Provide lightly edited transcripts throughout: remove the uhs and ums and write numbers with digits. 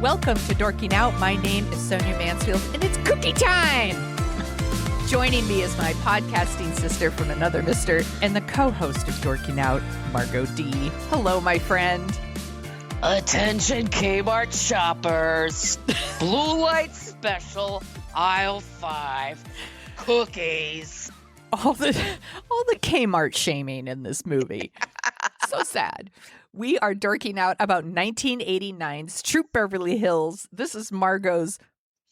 Welcome to Dorking Out. My name is Sonia Mansfield, and it's cookie time! Joining me is my podcasting sister from another mister and the co-host of Dorking Out, Margo D. Hello, my friend. Attention Kmart shoppers. Blue light special, aisle 5. Cookies. All the Kmart shaming in this movie. So sad. We are dorking out about 1989's Troop Beverly Hills. This is Margo's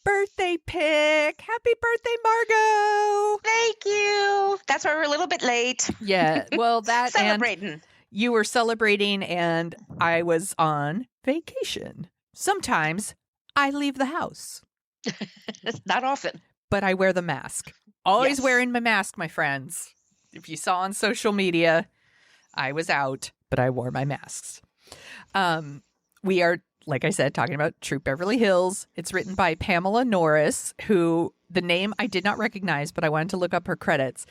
birthday pick. Happy birthday, Margo! Thank you. That's why we're a little bit late. Yeah, well, that Celebrating. And you were celebrating and I was on vacation. Sometimes I leave the house. Not often. But I wear the mask. Always Yes. wearing my mask, my friends. If you saw on social media, I was out, but I wore my masks. We are, like I said, talking about Troop Beverly Hills. It's written by Pamela Norris, who the name I did not recognize, but I wanted to look up her credits.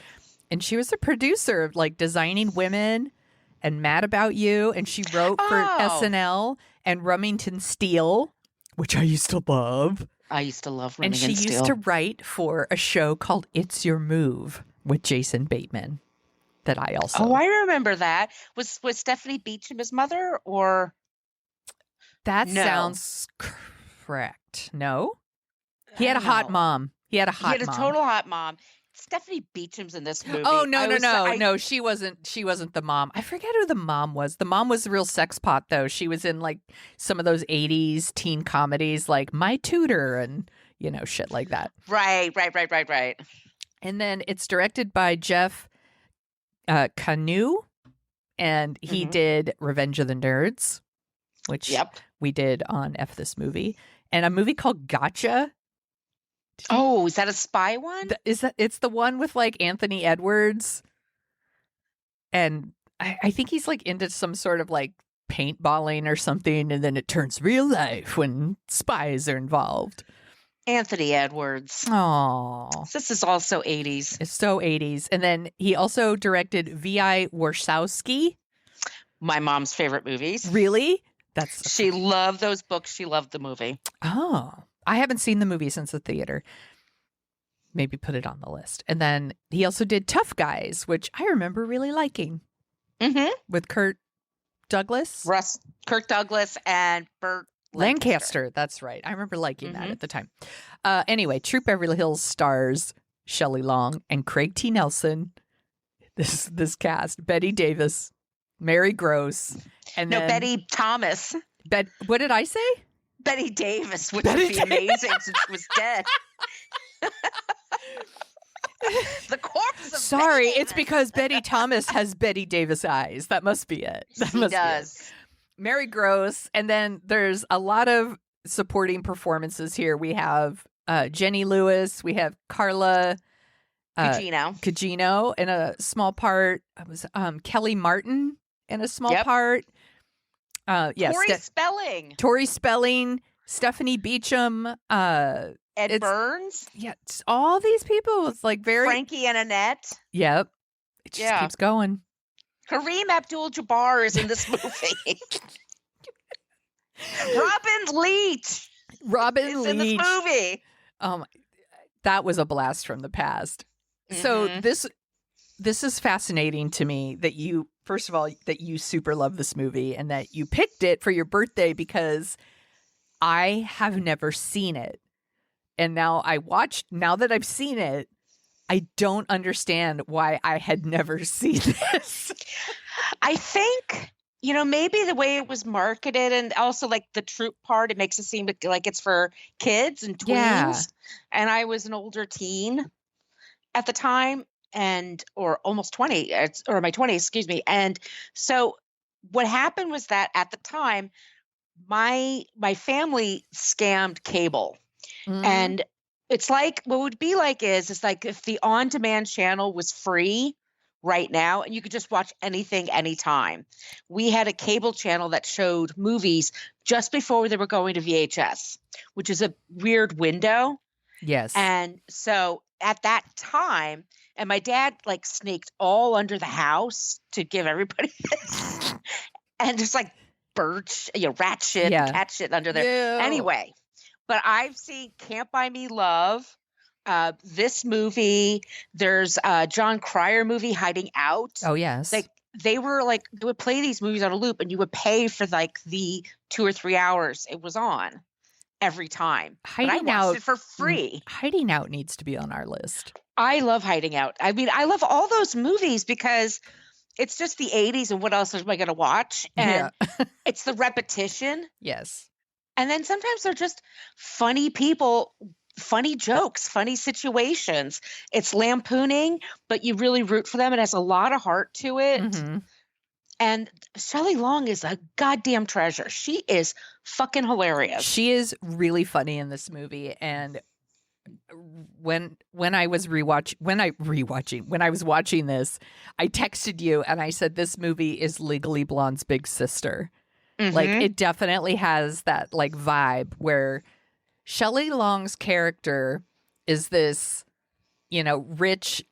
And she was a producer of like Designing Women and Mad About You. And she wrote for SNL and Remington Steele, which I used to love. I used to love And Remington she Steele. used to write for a show called It's Your Move with Jason Bateman that I also... Oh, I remember that. Was Stephanie Beacham his mother or... That No. sounds correct. No? He had a hot mom. He had a hot He had a mom. total hot mom. Stephanie Beacham's in this movie. Oh, no. I- No, she wasn't the mom. I forget who the mom was. The mom was a real sex pot, though. She was in, like, some of those 80s teen comedies, like My Tutor and, you know, shit like that. Right. And then it's directed by Jeff Canu, and he did Revenge of the Nerds, which we did on F This Movie, and a movie called Gotcha. Oh, is that a spy one? It's the one with like Anthony Edwards, and I think he's like into some sort of like paintballing or something, and then it turns real life when spies are involved. Anthony Edwards. Oh, This is also 80s. it's so 80s. And then he also directed V.I. Warshawski. My mom's favorite movies. Really? She loved those books. She loved the movie. Oh, I haven't seen the movie since the theater. Maybe put it on the list. And then he also did Tough Guys, which I remember really liking. Mm-hmm. With Kirk Douglas and Burt Lancaster. That's right. I remember liking that at the time. Anyway, Troop Beverly Hills stars Shelley Long and Craig T. Nelson. This cast: Betty Davis, Mary Gross, and then Betty Thomas. What did I say? Betty Davis, which would be amazing since she was dead. The corpse of Sorry, Betty it's because Betty Thomas has Betty Davis eyes. That must be it. She does. Mary Gross, and then there's a lot of supporting performances here. We have Jenny Lewis, we have Carla Cugino in a small part. It was Kelly Martin in a small part. Tori Spelling, Stephanie Beacham, Ed Burns. Yeah, all these people. It's like very Frankie and Annette. Yep. It just keeps going. Kareem Abdul-Jabbar is in this movie. Robin Leach is in this movie. That was a blast from the past. So this is fascinating to me that you, first of all, that you super love this movie and that you picked it for your birthday, because I have never seen it. And now that I've seen it, I don't understand why I had never seen this. I think, maybe the way it was marketed and also like the troop part, it makes it seem like it's for kids and tweens. Yeah. And I was an older teen at the time or almost 20, or my 20s, excuse me. And so what happened was that at the time, my family scammed cable. And it's like, what would be like it's like if the on-demand channel was free right now and you could just watch anything, anytime. We had a cable channel that showed movies just before they were going to VHS, which is a weird window. Yes. And so at that time, and my dad like snaked all under the house to give everybody this. And just like rat shit, and Yeah. cat shit under there. Ew. Anyway, but I've seen Can't Buy Me Love, this movie. There's a John Cryer movie, Hiding Out. Oh, yes. They would play these movies on a loop, and you would pay for like the 2 or 3 hours it was on every time. But I watched it for free. Hiding Out needs to be on our list. I love Hiding Out. I mean, I love all those movies because it's just the 80s, and what else am I going to watch? And it's the repetition. Yes. And then sometimes they're just funny people, funny jokes, funny situations. It's lampooning, but you really root for them. It has a lot of heart to it. Mm-hmm. And Shelley Long is a goddamn treasure. She is fucking hilarious. She is really funny in this movie. And when I was watching this, I texted you and I said, this movie is Legally Blonde's big sister. Mm-hmm. Like, it definitely has that like vibe where Shelley Long's character is this, rich.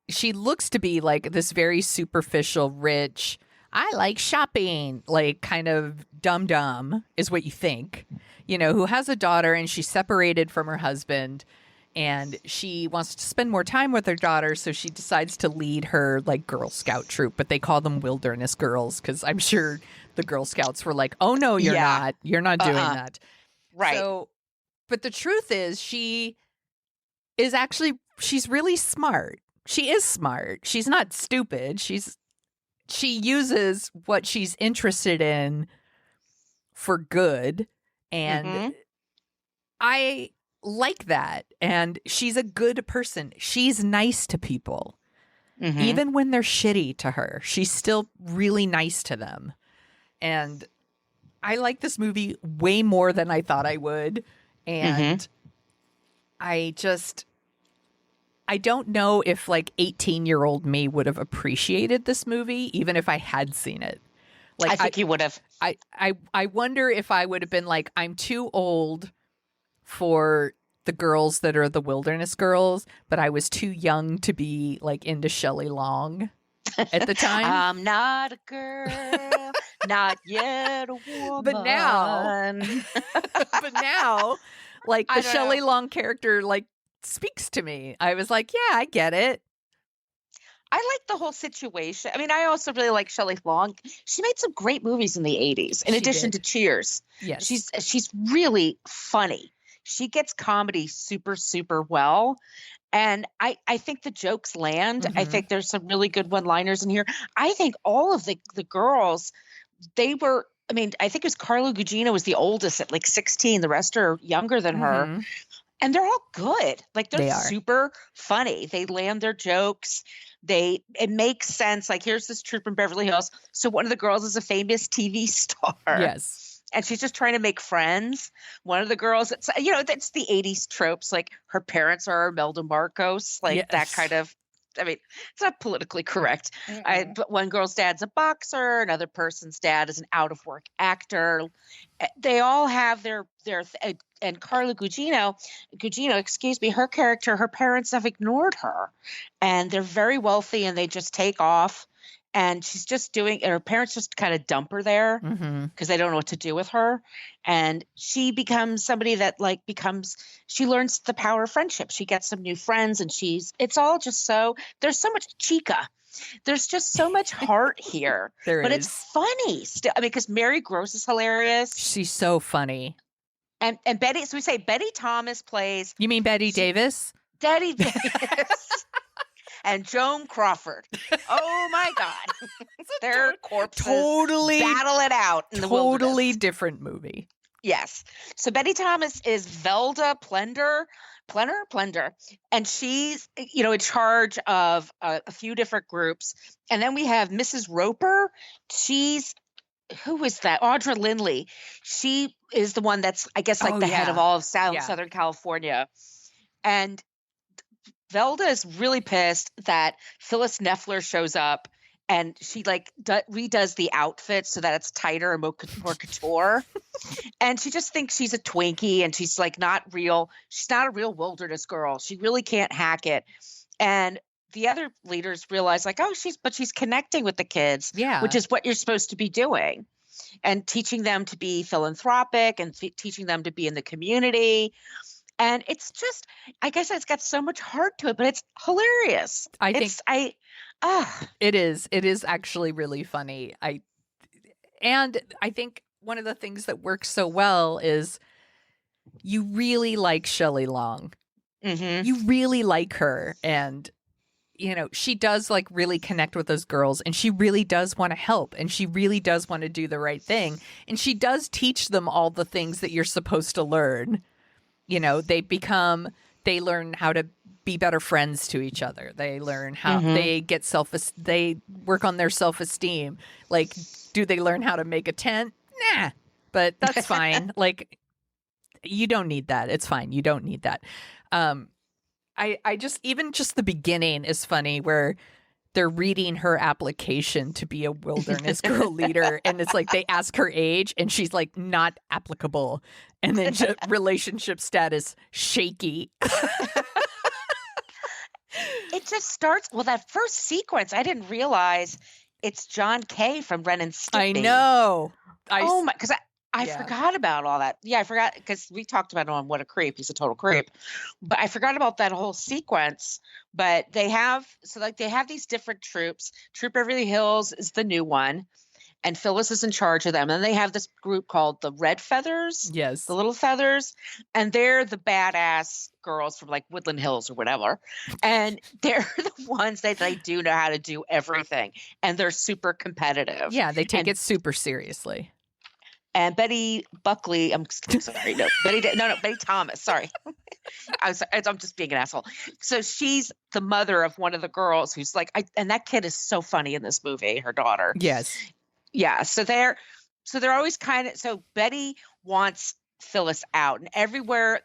She looks to be like this very superficial, rich, I like shopping, like kind of dumb is what you think, who has a daughter and she's separated from her husband and she wants to spend more time with her daughter. So she decides to lead her like Girl Scout troop, but they call them Wilderness Girls because I'm sure the Girl Scouts were like, oh, no, you're not. You're not doing that. Right. So, but the truth is she's really smart. She is smart. She's not stupid. She uses what she's interested in for good. And I like that. And she's a good person. She's nice to people. Mm-hmm. Even when they're shitty to her, she's still really nice to them. And I like this movie way more than I thought I would. And I don't know if like 18-year-old me would have appreciated this movie, even if I had seen it. Like, I think you would have. I wonder if I would have been like, I'm too old for the girls that are the Wilderness Girls, but I was too young to be like into Shelley Long at the time. I'm not a girl, not yet a woman. But now, like the Shelley Long character, like speaks to me. I was like, yeah, I get it. I like the whole situation. I mean, I also really like Shelley Long. She made some great movies in the 80s, in addition to Cheers. Yes. She's really funny. She gets comedy super, super well. And I think the jokes land. I think there's some really good one-liners in here. I think all of the girls, I think it was Carla Gugino was the oldest at like 16. The rest are younger than her. And they're all good. Like they're super funny. They land their jokes. It makes sense. Like here's this troop in Beverly Hills. So one of the girls is a famous TV star. Yes. And she's just trying to make friends. One of the girls, that's the 80s tropes. Like her parents are Imelda Marcos, like that kind of. I mean, it's not politically correct. But one girl's dad's a boxer. Another person's dad is an out-of-work actor. They all have their and Carla Gugino, her character, her parents have ignored her. And they're very wealthy and they just take off. And she's just her parents just kind of dump her there because they don't know what to do with her. And she becomes somebody that she learns the power of friendship. She gets some new friends and it's all just there's so much chica. There's just so much heart here. But it's funny still. I mean, because Mary Gross is hilarious. She's so funny. And Betty, so we say Betty Thomas plays. You mean Betty Davis? Betty Davis. And Joan Crawford. Oh my God. Their corpses totally battle it out in the wilderness. Totally different movie. Yes. So Betty Thomas is Velda Plender. And she's, in charge of a few different groups. And then we have Mrs. Roper. Who is that? Audra Lindley. She is the one that's, I guess, the head of all of Southern California. And Velda is really pissed that Phyllis Neffler shows up and she redoes the outfit so that it's tighter and more couture. And she just thinks she's a Twinkie and she's not real. She's not a real wilderness girl. She really can't hack it. And the other leaders realize she's connecting with the kids, which is what you're supposed to be doing. and teaching them to be philanthropic and teaching them to be in the community. And it's just, I guess it's got so much heart to it, but it's hilarious. I think it is actually really funny. And I think one of the things that works so well is you really like Shelley Long. Mm-hmm. You really like her, and you know, she does like really connect with those girls, and she really does want to help, and she really does want to do the right thing, and she does teach them all the things that you're supposed to learn. You know, they learn how to be better friends to each other. They learn how they work on their self-esteem. Like, do they learn how to make a tent? Nah, but that's fine. Like, you don't need that. It's fine. You don't need that. I just, even just the beginning is funny where they're reading her application to be a wilderness girl leader. And it's like, they ask her age and she's like, not applicable. And then relationship status, shaky. It just starts, well, that first sequence, I didn't realize it's John Kay from Ren and Stimpy. I know. Oh my, because I forgot about all that. Yeah, I forgot because we talked about him on What a Creep. He's a total creep. But I forgot about that whole sequence. But they have these different troops. Troop Beverly Hills is the new one. And Phyllis is in charge of them. And they have this group called the Red Feathers. Yes. The Little Feathers. And they're the badass girls from like Woodland Hills or whatever. And they're the ones that they do know how to do everything. And they're super competitive. Yeah, they take it super seriously. And Betty Buckley, Betty Thomas, sorry. I'm just being an asshole. So she's the mother of one of the girls who's like, and that kid is so funny in this movie, her daughter. Yes. Yeah. So they're always so Betty wants Phyllis out, and everywhere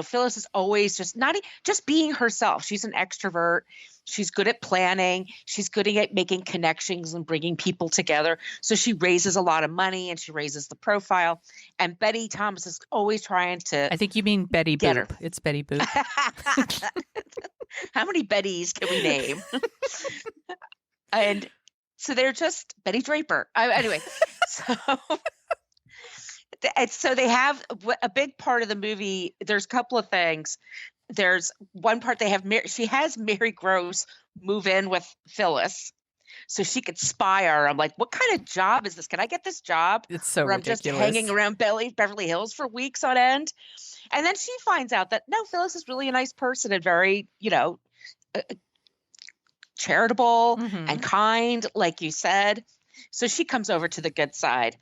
Phyllis is always just just being herself. She's an extrovert. She's good at planning. She's good at making connections and bringing people together. So she raises a lot of money and she raises the profile. And Betty Thomas is always trying to. I think you mean Betty Boop. It's Betty Boop. How many Bettys can we name? And so they're just Betty Draper. Anyway, so they have a big part of the movie. There's a couple of things. There's one part she has Mary Gross move in with Phyllis so she could spy her. I'm like, what kind of job is this? Can I get this job? It's so where ridiculous. I'm just hanging around Beverly Hills for weeks on end. And then she finds out that no, Phyllis is really a nice person and very, charitable and kind, like you said. So she comes over to the good side.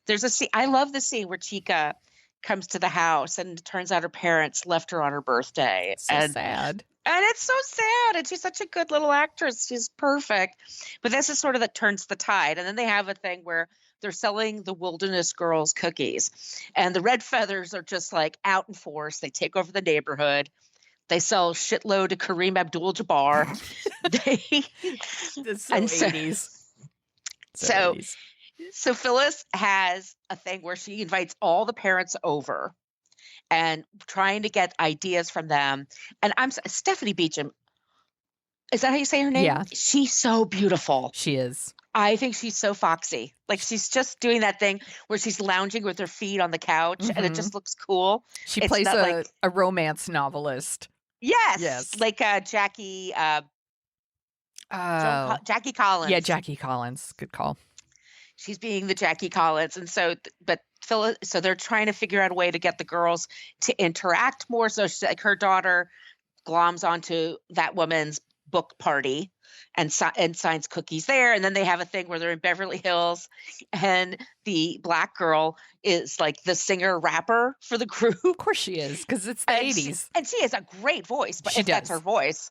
There's a scene. I love the scene where Chica comes to the house and it turns out her parents left her on her birthday. So sad. And it's so sad. And she's such a good little actress. She's perfect. But this is sort of that turns the tide. And then they have a thing where they're selling the Wilderness Girls cookies. And the Red Feathers are just like out in force. They take over the neighborhood. They sell shitload to Kareem Abdul-Jabbar. It's so 80s. So Phyllis has a thing where she invites all the parents over and trying to get ideas from them. And Stephanie Beacham. Is that how you say her name? Yeah. She's so beautiful. She is. I think she's so foxy. Like she's just doing that thing where she's lounging with her feet on the couch and it just looks cool. She plays a romance novelist. Yes. Like Jackie Jackie Collins. Yeah, Jackie Collins. Good call. She's being the Jackie Collins. And so, but Phyllis, so they're trying to figure out a way to get the girls to interact more. So she's like, her daughter gloms onto that woman's book party and signs cookies there. And then they have a thing where they're in Beverly Hills and the black girl is like the singer rapper for the group. Of course she is, because it's the 80s. And she has a great voice, but that's her voice.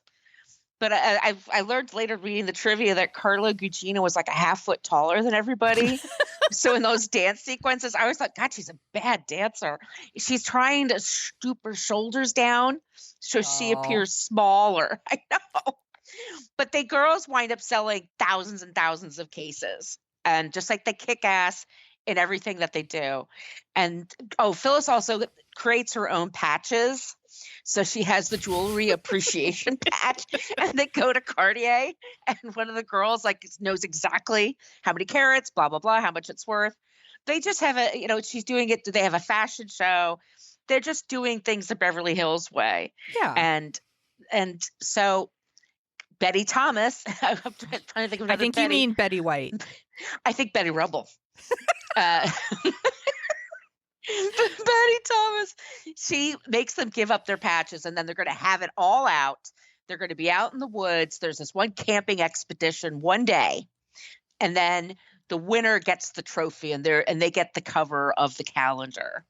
But I learned later reading the trivia that Carla Gugino was like a half foot taller than everybody. So in those dance sequences, I was like, God, she's a bad dancer. She's trying to stoop her shoulders down so she appears smaller. I know. But the girls wind up selling thousands and thousands of cases. And just like they kick ass in everything that they do. And Phyllis also creates her own patches. So she has the jewelry appreciation patch, and they go to Cartier, and one of the girls like knows exactly how many carats, blah, blah, blah, how much it's worth. they just have a, she's doing it. They have a fashion show. They're just doing things the Beverly Hills way. Yeah. And so Betty Thomas, I'm trying to think of another I think Betty. you mean Betty White. I think Betty Rubble. Betty Thomas, she makes them give up their patches, and then they're going to have it all out. They're going to be out in the woods. There's this one camping expedition one day, and then the winner gets the trophy, and they get the cover of the calendar.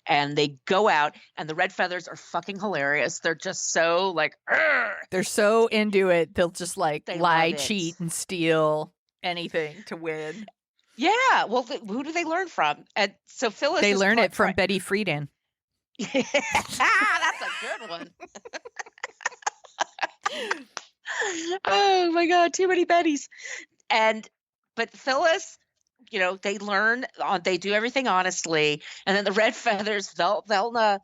And they go out, and the Red Feathers are fucking hilarious. They're just so like, "Argh!" They're so into it. They'll just like They lie, love it. cheat, and steal anything to win. Yeah. Well, who do they learn from? And so Phyllis, They is learn it from try- Betty Friedan. Yeah, that's a good one. Oh my God, too many Bettys. But Phyllis, they learn they do everything honestly, and then the Red Feathers, Velda,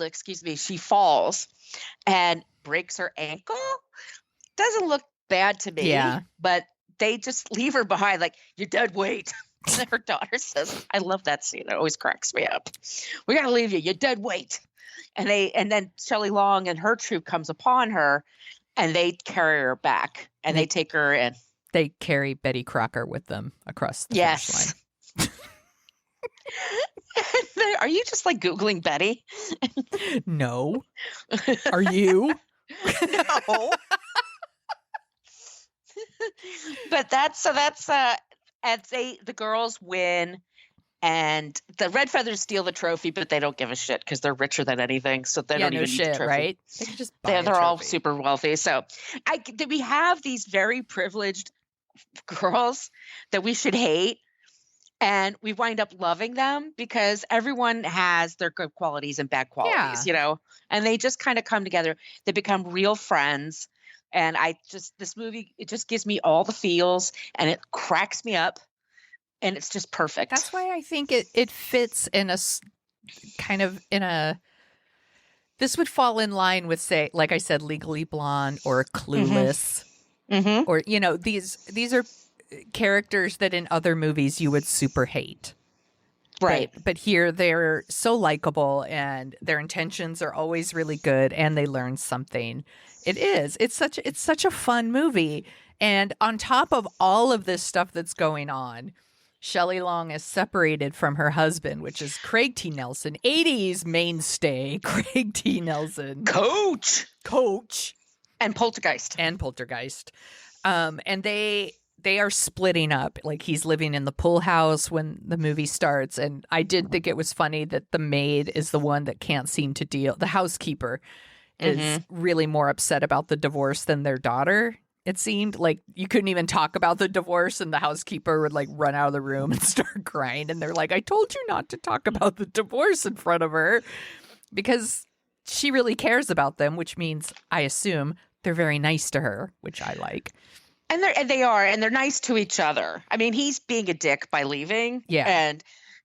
excuse me, she falls and breaks her ankle. Doesn't look bad to me. Yeah. But they just leave her behind, like, you're dead weight. And her daughter says, I love that scene. It always cracks me up. We gotta leave you. You're dead weight. And then Shelley Long and her troop comes upon her, and they carry her back, and they take her in. They carry Betty Crocker with them across the finish line. Are you just like Googling Betty? No. Are you? No. But that's and the girls win, and the Red Feathers steal the trophy, but they don't give a shit because they're richer than anything, so they don't even need the trophy. Right? They can just buy They're all super wealthy. So we have these very privileged girls that we should hate, and we wind up loving them because everyone has their good qualities and bad qualities, and they just kind of come together. They become real friends. And this movie, it just gives me all the feels, and it cracks me up, and it's just perfect. That's why I think it fits in a kind of this would fall in line with, say, like I said, Legally Blonde or Clueless. Mm-hmm. Or, these are characters that in other movies you would super hate. Right. But here they're so likable, and their intentions are always really good, and they learn something. It's such a fun movie. And on top of all of this stuff that's going on, Shelley Long is separated from her husband, which is Craig T. Nelson, 80s mainstay Craig T. Nelson. Coach. And Poltergeist. And they are splitting up. Like, he's living in the pool house when the movie starts. And I did think it was funny that the maid is the one that can't seem to deal. The housekeeper is really more upset about the divorce than their daughter. It seemed like you couldn't even talk about the divorce, and the housekeeper would like run out of the room and start crying. And they're like, I told you not to talk about the divorce in front of her, because she really cares about them, which means, I assume, they're very nice to her, which I like. And they're nice to each other. I mean, he's being a dick by leaving. Yeah.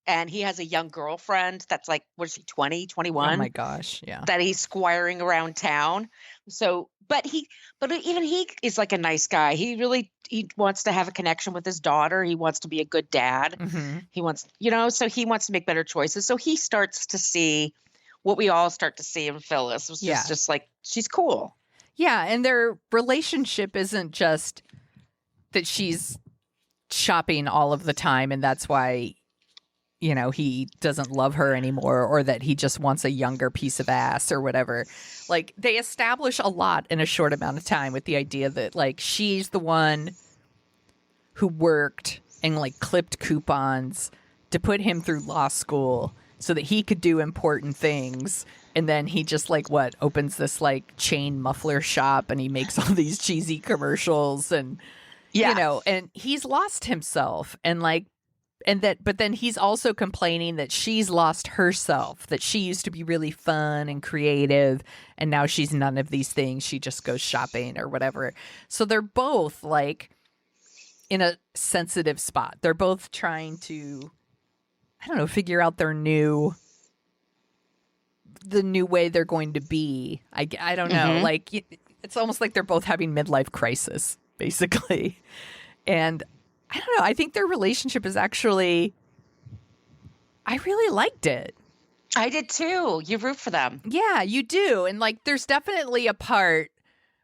And he has a young girlfriend that's like, what is she, 20, 21? Oh my gosh, yeah. That he's squiring around town. So, but even he is like a nice guy. He wants to have a connection with his daughter. He wants to be a good dad. Mm-hmm. He wants, so he wants to make better choices. So he starts to see what we all start to see in Phyllis, which is just like, she's cool. Yeah, and their relationship isn't just that she's shopping all of the time, and that's why, he doesn't love her anymore, or that he just wants a younger piece of ass or whatever. Like, they establish a lot in a short amount of time with the idea that, like, she's the one who worked and, like, clipped coupons to put him through law school so that he could do important things. And then he just, like, opens this, like, chain muffler shop, and he makes all these cheesy commercials, and, and he's lost himself, and, like, but then he's also complaining that she's lost herself, that she used to be really fun and creative, and now she's none of these things. She just goes shopping or whatever. So they're both, like, in a sensitive spot. They're both trying to, I don't know, figure out the new way they're going to be. I don't know. Mm-hmm. Like, it's almost like they're both having midlife crisis, basically. And I don't know. I think their relationship is actually, I really liked it. I did too. You root for them. Yeah, you do. And like, there's definitely a part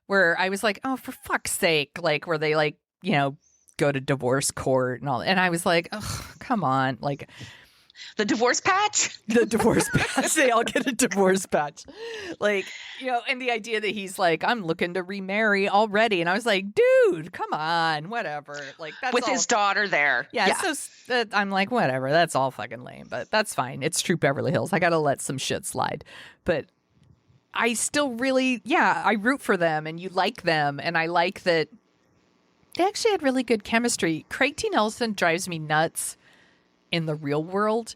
where I was like, oh, for fuck's sake, like where they like, you know, go to divorce court and all. And I was like, oh, come on. Like, the divorce patch? The divorce patch. They all get a divorce patch. Like, you know, and the idea that he's like, I'm looking to remarry already. And I was like, dude, come on, whatever. Like, that's with all... his daughter there. Yeah. So I'm like, whatever. That's all fucking lame, but that's fine. It's Troop Beverly Hills. I got to let some shit slide. But I still really, I root for them and you like them. And I like that they actually had really good chemistry. Craig T. Nelson drives me nuts in the real world.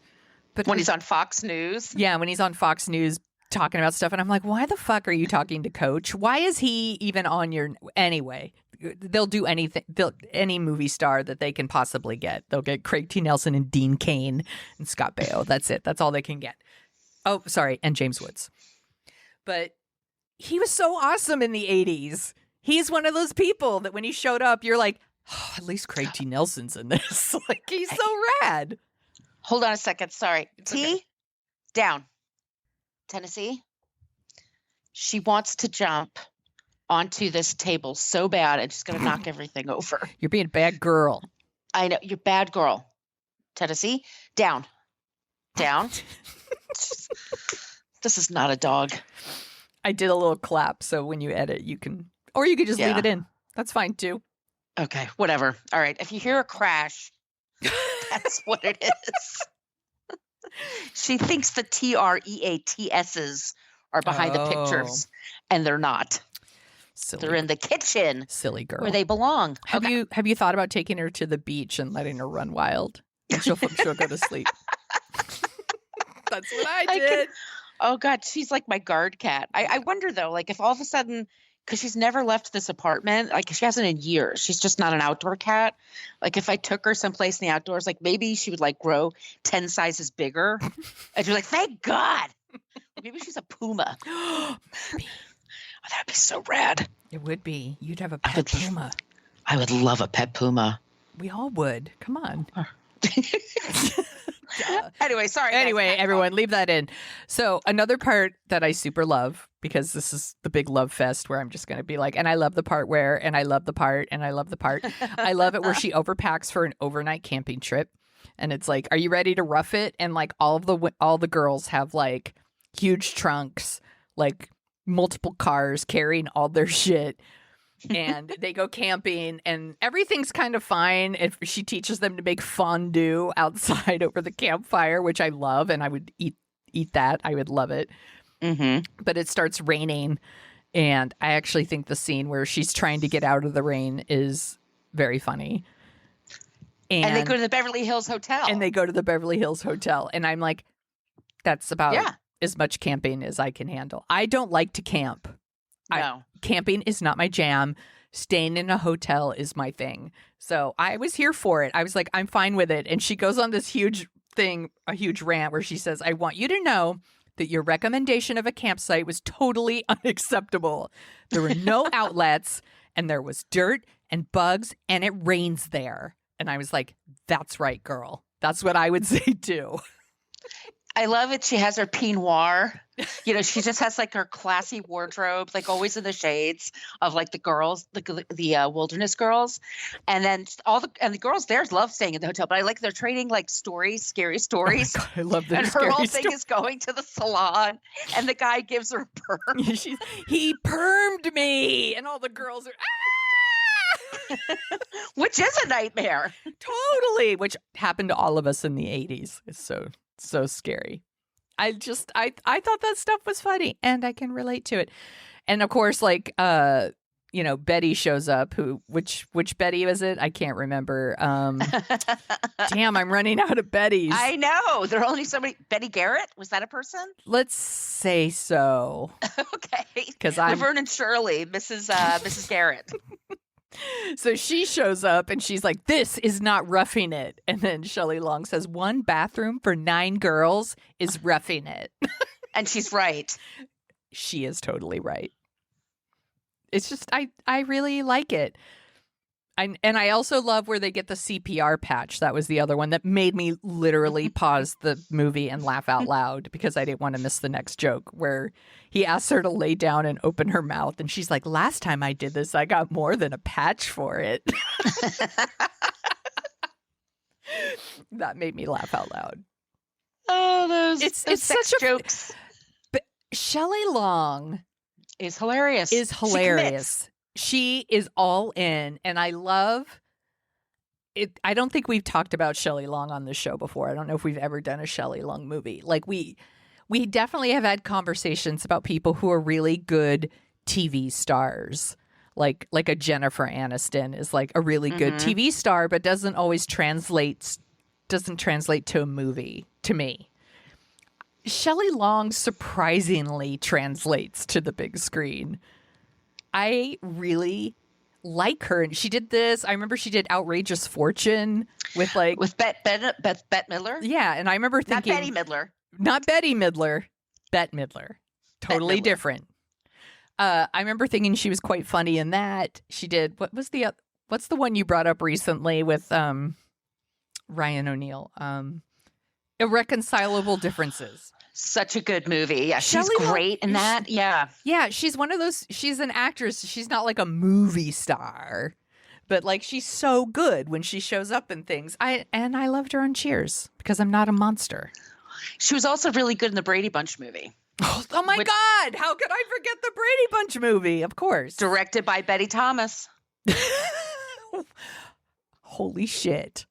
But when he's on Fox News. Yeah, when he's on Fox News talking about stuff. And I'm like, why the fuck are you talking to Coach? Why is he even on your... Anyway, they'll do anything. Any movie star that they can possibly get. They'll get Craig T. Nelson and Dean Cain and Scott Baio. That's it. That's all they can get. Oh, sorry. And James Woods. But he was so awesome in the 80s. He's one of those people that when he showed up, you're like, oh, at least Craig T. Nelson's in this. Like, he's so rad. Hold on a second. Sorry. It's T, okay. Down. Tennessee. She wants to jump onto this table so bad and she's going to knock everything over. You're being a bad girl. I know. You're a bad girl. Tennessee. Down. Down. This is not a dog. I did a little clap. So when you edit, you can... Or you could just leave it in. That's fine, too. Okay, whatever. All right. If you hear a crash, that's what it is. She thinks the TREATSs are behind the pictures, and they're not. Silly. They're in the kitchen. Silly girl. Where they belong. Have you thought about taking her to the beach and letting her run wild? And she'll go to sleep. That's what I did. Oh, God. She's like my guard cat. I wonder, though, like if all of a sudden... Because she's never left this apartment. Like, she hasn't in years. She's just not an outdoor cat. Like, if I took her someplace in the outdoors, like, maybe she would, like, grow 10 sizes bigger. And she's like, thank God. Maybe she's a puma. Oh, that would be so rad. It would be. You'd have a pet puma. I would love a pet puma. We all would. Come on. Anyway, sorry. Anyway, everyone, leave that in. So another part that I super love, because this is the big love fest where I'm just going to be like, and I love the part where, and I love the part, and I love the part. I love it where she overpacks for an overnight camping trip. And it's like, are you ready to rough it? And like all the girls have like huge trunks, like multiple cars carrying all their shit. And they go camping and everything's kind of fine. If she teaches them to make fondue outside over the campfire, which I love, and I would eat that. I would love it. Mm-hmm. But it starts raining, and I actually think the scene where she's trying to get out of the rain is very funny. And they go to the Beverly Hills Hotel. And I'm like, that's about as much camping as I can handle. I don't like to camp. No. Camping is not my jam. Staying in a hotel is my thing. So I was here for it. I was like, I'm fine with it. And she goes on this huge rant where she says, I want you to know that your recommendation of a campsite was totally unacceptable. There were no outlets, and there was dirt and bugs, and it rains there. And I was like, that's right, girl. That's what I would say too. I love it. She has her peignoir. You know, she just has like her classy wardrobe, like always in the shades of like the girls, the wilderness girls. And then the girls there love staying in the hotel. But I like they're trading like stories, scary stories. Oh my God, I love that. And her whole thing is going to the salon, and the guy gives her a perm. He permed me, and all the girls are which is a nightmare. Totally, which happened to all of us in the 80s. It's so scary. I thought that stuff was funny, and I can relate to it. And of course, like Betty shows up. Which Betty was it? I can't remember. Damn, I'm running out of Bettys. I know. There are only so many. Betty Garrett, was that a person? Let's say so. Okay. Because I'm Laverne and Shirley, Mrs. Garrett. So she shows up and she's like, this is not roughing it. And then Shelley Long says, 1 bathroom for 9 girls is roughing it. And she's right. She is totally right. It's just, I really like it. I also love where they get the CPR patch. That was the other one that made me literally pause the movie and laugh out loud because I didn't want to miss the next joke where he asks her to lay down and open her mouth. And she's like, last time I did this, I got more than a patch for it. That made me laugh out loud. Oh, those It's sex such a jokes But Shelley Long is hilarious. She is all in, and I love it. I don't think we've talked about Shelley Long on this show before. I don't know if we've ever done a Shelley Long movie. Like we definitely have had conversations about people who are really good TV stars. Like a Jennifer Aniston is like a really good TV star, but doesn't translate to a movie to me. Shelley Long surprisingly translates to the big screen. I really like her. And she did this. I remember she did Outrageous Fortune with Bette Midler. Yeah, and I remember thinking Not Betty Midler. Not Betty Midler. Bette Midler. Totally different. I remember thinking she was quite funny in that. She did what's the one you brought up recently with Ryan O'Neal? Irreconcilable Differences. Such a good movie. Yeah, she's Shelley great in that. Yeah. Yeah, she's one of those, she's an actress. She's not like a movie star, but like she's so good when she shows up in things. I loved her on Cheers because I'm not a monster. She was also really good in the Brady Bunch movie. Oh my God. How could I forget the Brady Bunch movie? Of course. Directed by Betty Thomas. Holy shit.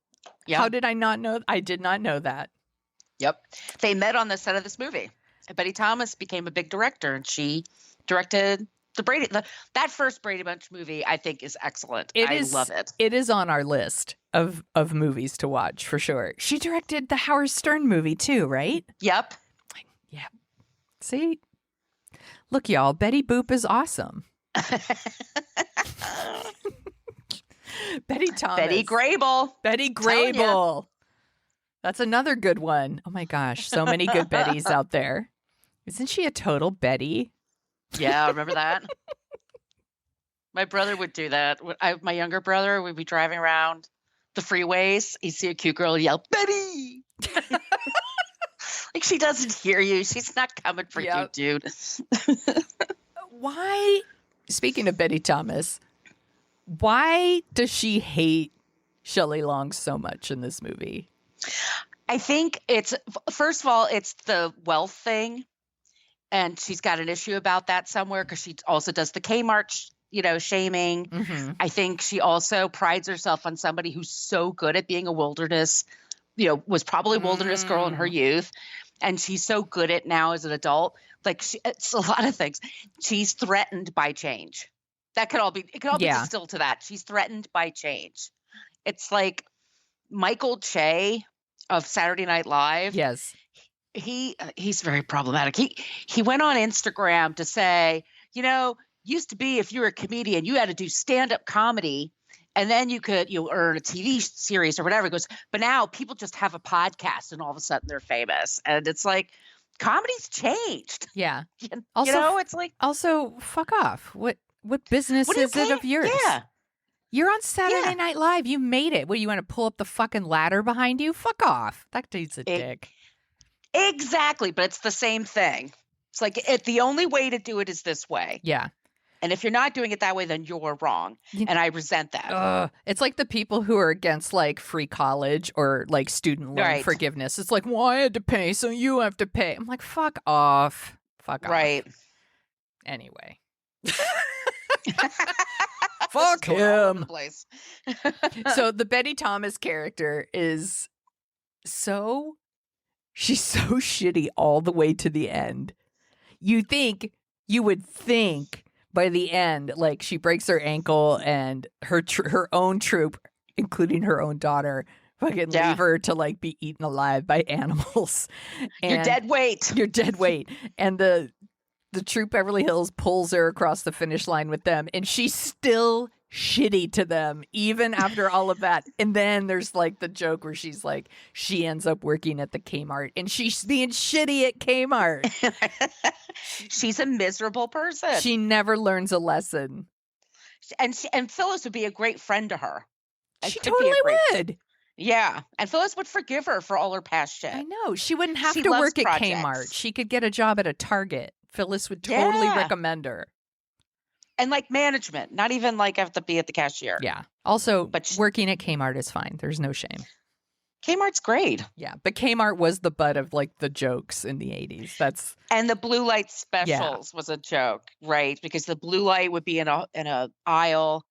Yep. How did I not know? I did not know that. Yep. They met on the set of this movie. Betty Thomas became a big director, and she directed that first Brady Bunch movie. I think is excellent. I love it. It is on our list of movies to watch for sure. She directed the Howard Stern movie too, right? Yep. Yeah. See, look, y'all. Betty Boop is awesome. Betty Thomas. Betty Grable. Betty Grable. That's another good one. Oh my gosh, so many good Bettys out there. Isn't she a total Betty? Yeah, remember that? My brother would do that. My younger brother would be driving around the freeways. He'd see a cute girl and yell, Betty! Like she doesn't hear you. She's not coming for you, dude. Why, speaking of Betty Thomas, why does she hate Shelley Long so much in this movie? I think first of all, it's the wealth thing. And she's got an issue about that somewhere because she also does the Kmart, shaming. Mm-hmm. I think she also prides herself on somebody who's so good at being a wilderness, was probably a wilderness girl in her youth. And she's so good at now as an adult. Like it's a lot of things. She's threatened by change. It could all be distilled to that. She's threatened by change. It's like Michael Che of Saturday Night Live. Yes. He's very problematic. He went on Instagram to say, used to be if you were a comedian, you had to do stand-up comedy and then you earn a TV series or whatever. He goes, but now people just have a podcast and all of a sudden they're famous. And it's like, comedy's changed. Yeah. It's like. Also, fuck off. What business is it of yours? Yeah. You're on Saturday Night Live. You made it. What, you want to pull up the fucking ladder behind you? Fuck off. That dude's a dick. Exactly, but it's the same thing. It's like the only way to do it is this way. Yeah. And if you're not doing it that way, then you're wrong. And I resent that. It's like the people who are against like free college or like student loan forgiveness. It's like, well, I had to pay, so you have to pay. I'm like, fuck off. Fuck off. Right. Anyway. Fuck him. So the Betty Thomas character is she's so shitty all the way to the end. You would think by the end, like she breaks her ankle and her own troop, including her own daughter, fucking leave her to like be eaten alive by animals. And you're dead weight. You're dead weight. And the troop Beverly Hills pulls her across the finish line with them, and she's still shitty to them even after all of that. And then there's like the joke where she's like, she ends up working at the Kmart and she's being shitty at Kmart. She's a miserable person. She never learns a lesson. And Phyllis would be a great friend to her. She Could be a totally great would. Yeah, and Phyllis would forgive her for all her past shit. I know. She wouldn't have She to loves work at projects. Kmart. She could get a job at a Target. Phyllis would totally Yeah. recommend her. And like management, not even like have to be at the cashier. Yeah. Also, But working at Kmart is fine. There's no shame. Kmart's great. Yeah, but Kmart was the butt of like the jokes in the 80s. That's And the blue light specials was a joke, right? Because the blue light would be in a aisle,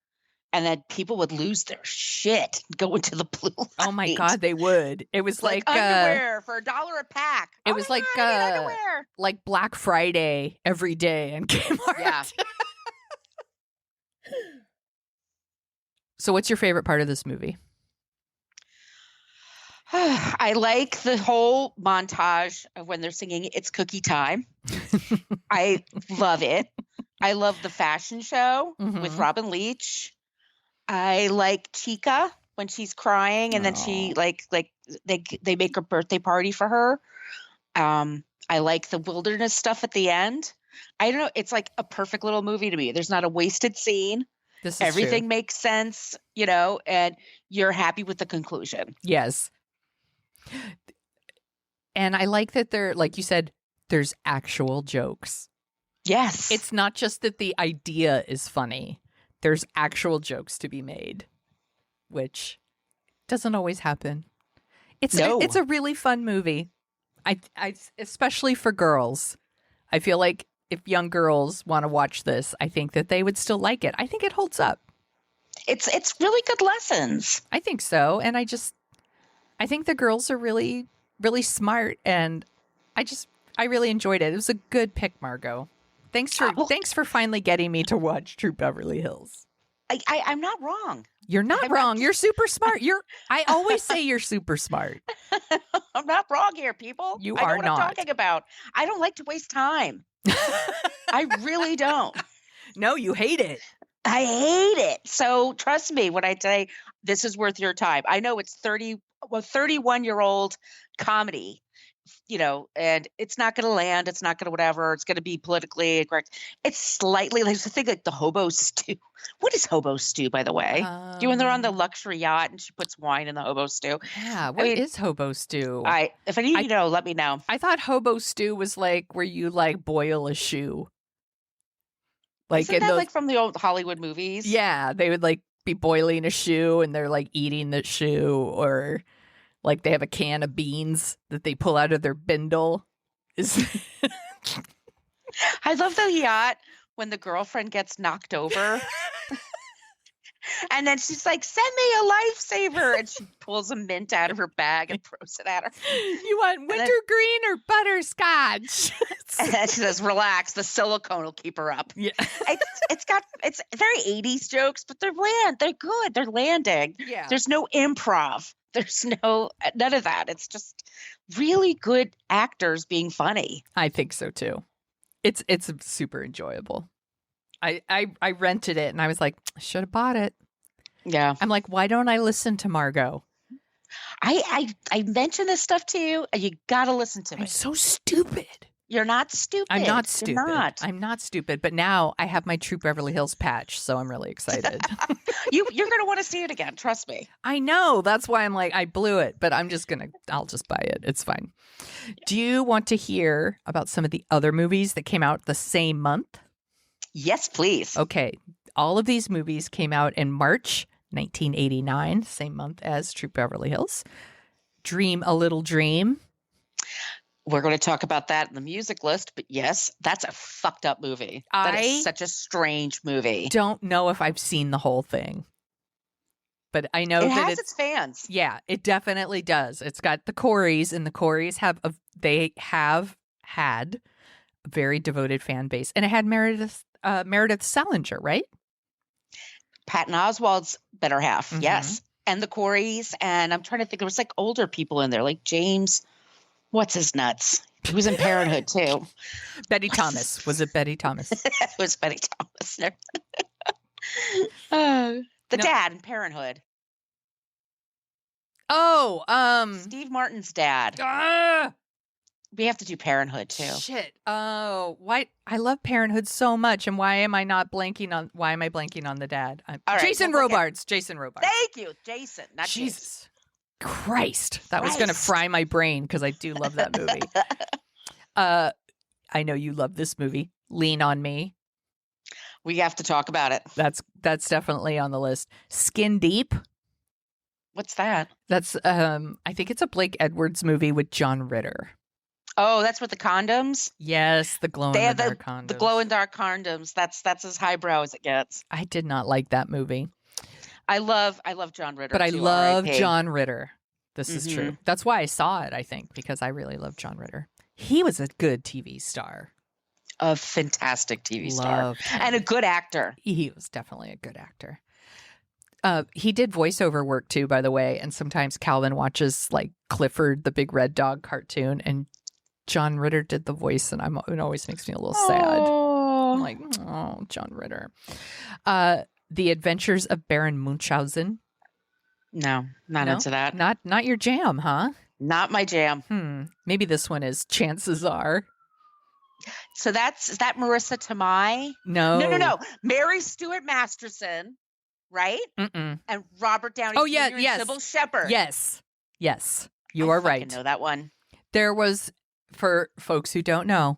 and then people would lose their shit going to the blue light. oh my god, they would. It was like underwear for $1 a pack. It Oh was my like God, I need underwear. like Black Friday every day in Kmart. Yeah. So what's your favorite part of this movie? I like the whole montage of when they're singing "It's Cookie Time." I love it. I love the fashion show with Mhm. Robin Leach. I like Chica when she's crying, and then she Aw. they make a birthday party for her. I like the wilderness stuff at the end. I don't know. It's like a perfect little movie to me. There's not a wasted scene. This is Everything true. makes sense, you know, and you're happy with the conclusion. Yes. And I like that there, like you said, there's actual jokes. Yes. It's not just that the idea is funny. There's actual jokes to be made, which doesn't always happen. It's a really fun movie. I especially for girls. I feel like if young girls want to watch this, I think that they would still like it. I think it holds up. It's really good lessons. I think so, and I think the girls are really, really smart, and I really enjoyed it. It was a good pick, Margo. Thanks for finally getting me to watch Troop Beverly Hills. I'm not wrong. You're not wrong. You're super smart. I always say you're super smart. I'm not wrong here, people. You I know are what not. I'm talking about. I don't like to waste time. I really don't. No, you hate it. I hate it. So trust me when I say this is worth your time. I know it's 31-year-old comedy, you know, and it's not going to land. It's not going to whatever. It's going to be politically correct. It's slightly like the thing like the hobo stew. What is hobo stew, by the way? Do you when they're on the luxury yacht and she puts wine in the hobo stew? Yeah, what is hobo stew? If any of you know, let me know. I thought hobo stew was like where you like boil a shoe. Like Isn't that like from the old Hollywood movies? Yeah, they would like be boiling a shoe and they're like eating the shoe, or like they have a can of beans that they pull out of their bindle. I love the yacht when the girlfriend gets knocked over. And then she's like, send me a lifesaver. And she pulls a mint out of her bag and throws it at her. You want wintergreen or butterscotch? And then she says, relax. The silicone will keep her up. Yeah. It's very 80s jokes, but they're good. They're landing. Yeah. There's no improv. There's none of that. It's just really good actors being funny. I think so too. It's super enjoyable. I rented it and I was like, I should have bought it. Yeah. I'm like, why don't I listen to Margo? I mention this stuff to you and you got to listen to it. I'm so stupid. You're not stupid. I'm not stupid. You're not. I'm not stupid. But now I have my Troop Beverly Hills patch, so I'm really excited. You're going to want to see it again. Trust me. I know. That's why I'm like, I blew it, but I'll just buy it. It's fine. Yeah. Do you want to hear about some of the other movies that came out the same month? Yes, please. Okay. All of these movies came out in March 1989, same month as Troop Beverly Hills. Dream a Little Dream. We're going to talk about that in the music list, but yes, that's a fucked up movie. That is such a strange movie. Don't know if I've seen the whole thing, but I know it that has its fans. Yeah, it definitely does. It's got the Coreys, and the Coreys have had a very devoted fan base, and it had Meredith Salinger, right? Patton Oswalt's better half, Mm-hmm. yes, and the Coreys, and I'm trying to think. There was like older people in there, like James. What's his nuts? He was in Parenthood too. Betty Thomas. Was it Betty Thomas? It was Betty Thomas. Dad in Parenthood. Oh, Steve Martin's dad. We have to do Parenthood too. Shit. Oh, why? I love Parenthood so much, and why am I blanking on the dad? All right, Jason we'll look at- Robards. Jason Robards. Thank you, Jason. Not James. Jesus Christ. That was going to fry my brain because I do love that movie. I know you love this movie. Lean on Me. We have to talk about it. That's definitely on the list. Skin Deep. What's that? That's I think it's a Blake Edwards movie with John Ritter. Oh, that's with the condoms? Yes, the glow in the dark condoms. The glow in dark condoms. That's as highbrow as it gets. I did not like that movie. I love John Ritter. But I too, love R.I.P. John Ritter. This is true. That's why I saw it, I think, because I really love John Ritter. He was a good TV star. A fantastic TV star. And a good actor. He was definitely a good actor. He did voiceover work too, by the way. And sometimes Calvin watches like Clifford, the big red dog cartoon, and John Ritter did the voice, and it always makes me a little sad. I'm like, oh, John Ritter. The Adventures of Baron Munchausen. No, not into that. Not your jam, huh? Not my jam. Maybe this one is. Chances are. So is that Marissa Tomei? No. Mary Stuart Masterson, right? Mm-mm. And Robert Downey Jr. Yes. And Sybil Shepherd. Yes. You are right. I know that one. There was, for folks who don't know,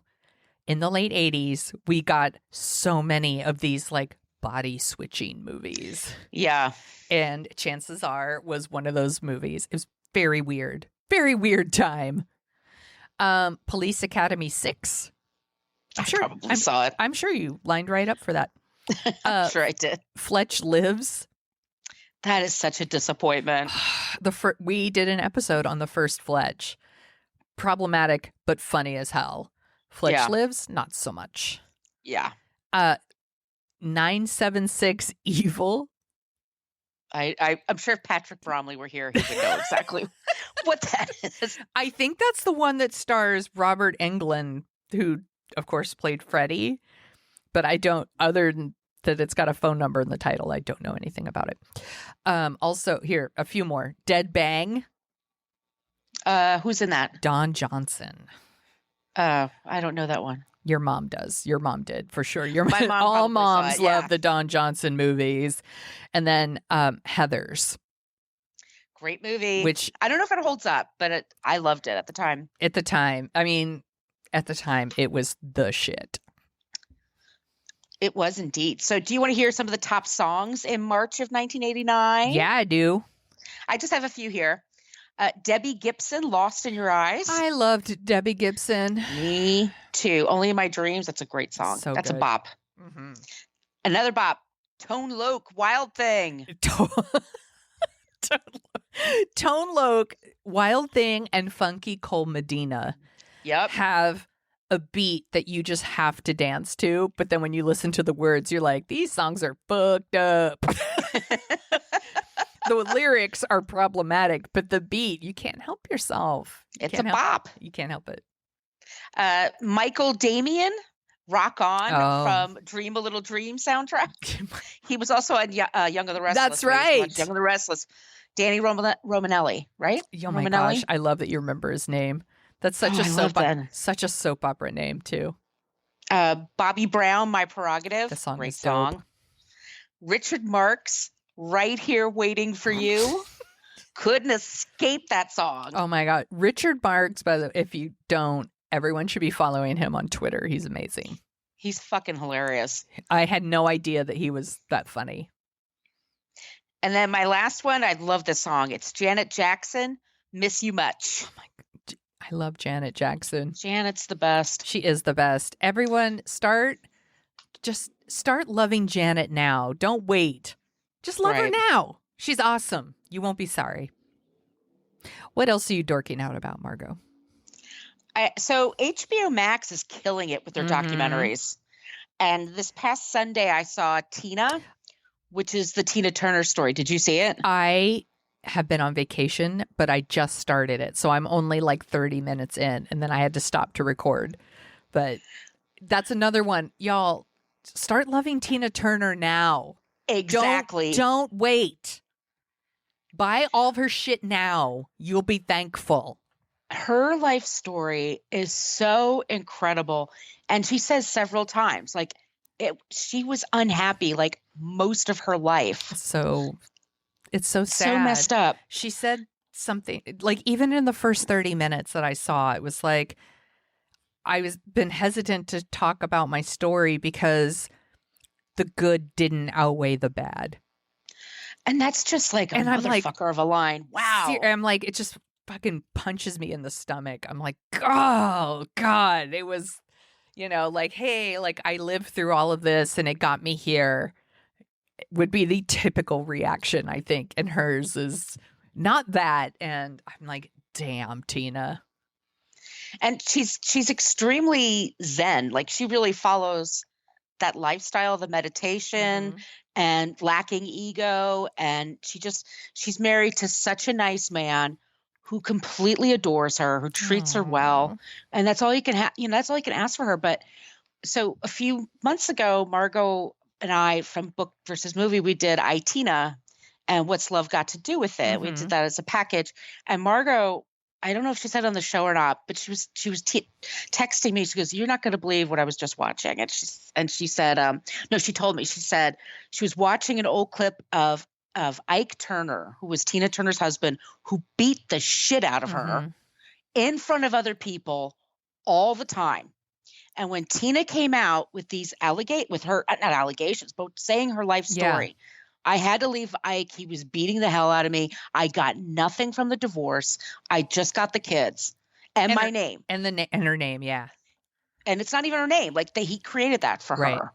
in the late 80s, we got so many of these like body switching movies. Yeah. And Chances Are was one of those movies. It was very weird. Very weird time. Police Academy 6. I probably saw it. I'm sure you lined right up for that. I'm sure I did. Fletch Lives. That is such a disappointment. We did an episode on the first Fletch. Problematic, but funny as hell. Fletch Lives, not so much. Yeah. 976 Evil. I'm sure if Patrick Bromley were here, he would know exactly what that is. I think that's the one that stars Robert Englund, who, of course, played Freddy. But I don't, other than that it's got a phone number in the title, I don't know anything about it. Also, here, a few more. Dead Bang. Who's in that? Don Johnson. I don't know that one. Your mom does. Your mom did, for sure. My mom all moms saw it, love the Don Johnson movies. And then Heathers. Great movie. Which I don't know if it holds up, but I loved it at the time. At the time, it was the shit. It was indeed. So do you want to hear some of the top songs in March of 1989? Yeah, I do. I just have a few here. Debbie Gibson, Lost in Your Eyes. I loved Debbie Gibson. Me too. Only in My Dreams. That's a great song. That's good. A bop. Mm-hmm. Another bop. Tone Loc, Wild Thing. Tone Loc, Wild Thing, and Funky Cole Medina have a beat that you just have to dance to. But then when you listen to the words, you're like, these songs are fucked up. The lyrics are problematic, but the beat, you can't help yourself. It's a bop. You can't help it. Michael Damian, Rock On from Dream a Little Dream soundtrack. He was also on Young and the Restless. That's right. Young and the Restless. Danny Romanelli, right? Oh my gosh, I love that you remember his name. That's such a soap opera name too. Bobby Brown, My Prerogative. The song great is song. dope. Richard Marx, Right Here Waiting for You. Couldn't escape that song. Oh my God. Richard Marx, by the way, if you don't, everyone should be following him on Twitter. He's amazing. He's fucking hilarious. I had no idea that he was that funny. And then my last one, I love this song. It's Janet Jackson, Miss You Much. Oh my God. I love Janet Jackson. Janet's the best. She is the best. Everyone start loving Janet now. Don't wait. Just love her now. She's awesome. You won't be sorry. What else are you dorking out about, Margo? So HBO Max is killing it with their documentaries. And this past Sunday, I saw Tina, which is the Tina Turner story. Did you see it? I have been on vacation, but I just started it. So I'm only like 30 minutes in, and then I had to stop to record. But that's another one. Y'all, start loving Tina Turner now. Exactly. Don't wait. Buy all of her shit now. You'll be thankful. her life story is so incredible. And she says several times, like, she was unhappy like most of her life. So it's so So sad. messed up. She said something like, even in the first 30 minutes that I saw, it was like, I was been hesitant to talk about my story because the good didn't outweigh the bad. And that's just like a And I'm like, motherfucker of a line. Wow. I'm like, it just fucking punches me in the stomach. I'm like, oh God, it was, like, hey, like, I lived through all of this and it got me here, would be the typical reaction, I think. And hers is not that. And I'm like, damn, Tina. And she's extremely zen. Like, she really follows that lifestyle, the meditation Mhm. and lacking ego. And she's married to such a nice man who completely adores her, who treats her well. Aw. And that's all you can have, that's all you can ask for her. But so a few months ago, Margo and I from Book versus Movie, we did I, Tina and What's Love Got to Do with It. We did Mhm. that as a package. And Margo, I don't know if she said on the show or not, but she was texting me. She goes, "You're not going to believe what I was just watching." And she said, no, she told me. She said she was watching an old clip of Ike Turner, who was Tina Turner's husband, who beat the shit out of her Mhm. in front of other people all the time. And when Tina came out with these with her, not allegations, but saying her life Yeah. story, I had to leave Ike. He was beating the hell out of me. I got nothing from the divorce. I just got the kids and my name. And her name, yeah. And it's not even her name. Like, he created that for Right. her.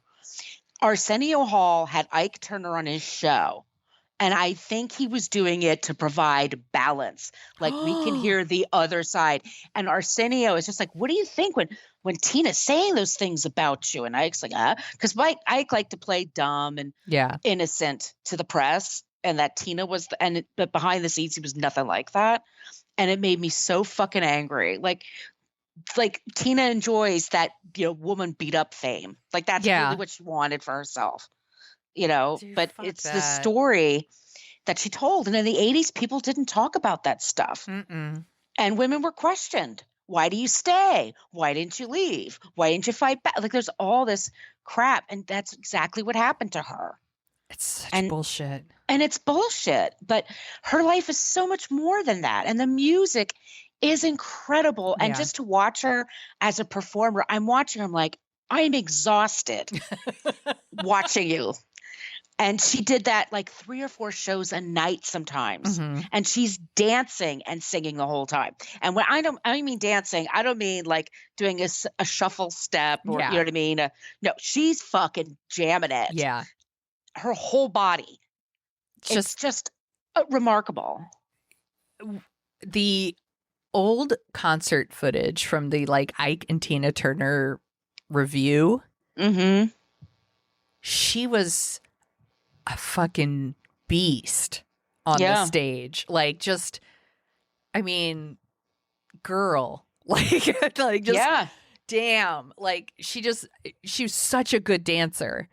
Arsenio Hall had Ike Turner on his show. And I think he was doing it to provide balance. Like, we can hear the other side. And Arsenio is just like, what do you think when Tina's saying those things about you? And Ike's like, because Ike liked to play dumb and Yeah. innocent to the press. And that Tina was, but behind the scenes, he was nothing like that. And it made me so fucking angry. Like Tina enjoys that, woman beat up fame. Like, that's really what she wanted for herself, Dude, but fuck it's the that. story that she told. And in the 80s, people didn't talk about that stuff. Mm-mm. And women were questioned. Why do you stay? Why didn't you leave? Why didn't you fight back? Like, there's all this crap. And that's exactly what happened to her. It's such bullshit. And it's bullshit. But her life is so much more than that. And the music is incredible. And just to watch her as a performer, I'm watching her, I'm like, I'm exhausted watching you. And she did that like 3 or 4 shows a night sometimes. Mhm. And she's dancing and singing the whole time. And when I mean dancing, I don't mean like doing a shuffle step or, you know what I mean? No, she's fucking jamming it. Yeah. Her whole body. It's just remarkable. The old concert footage from the like Ike and Tina Turner review. Mm-hmm. She was a fucking beast on the stage. Like, just, I mean, girl, like damn, like she was such a good dancer,